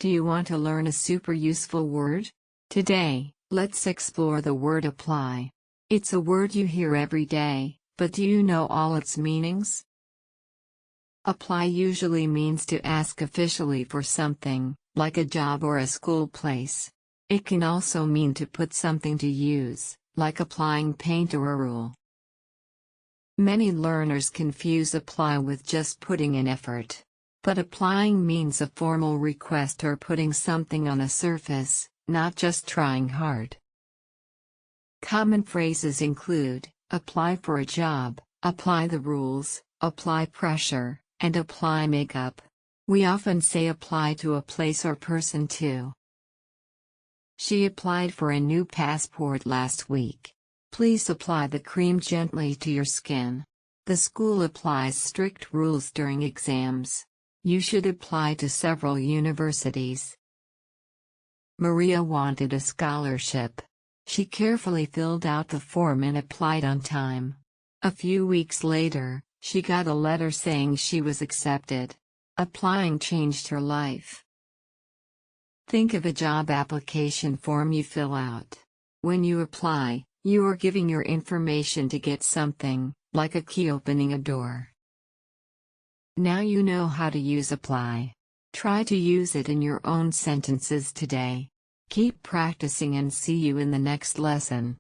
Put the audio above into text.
Do you want to learn a super useful word? Today, let's explore the word apply. It's a word you hear every day, but do you know all its meanings? Apply usually means to ask officially for something, like a job or a school place. It can also mean to put something to use, like applying paint or a rule. Many learners confuse apply with just putting in effort. But applying means a formal request or putting something on a surface, not just trying hard. Common phrases include, apply for a job, apply the rules, apply pressure, and apply makeup. We often say apply to a place or person too. She applied for a new passport last week. Please apply the cream gently to your skin. The school applies strict rules during exams. You should apply to several universities. Maria wanted a scholarship. She carefully filled out the form and applied on time. A few weeks later, she got a letter saying she was accepted. Applying changed her life. Think of a job application form you fill out. When you apply, you are giving your information to get something, like a key opening a door. Now you know how to use apply. Try to use it in your own sentences today. Keep practicing and see you in the next lesson.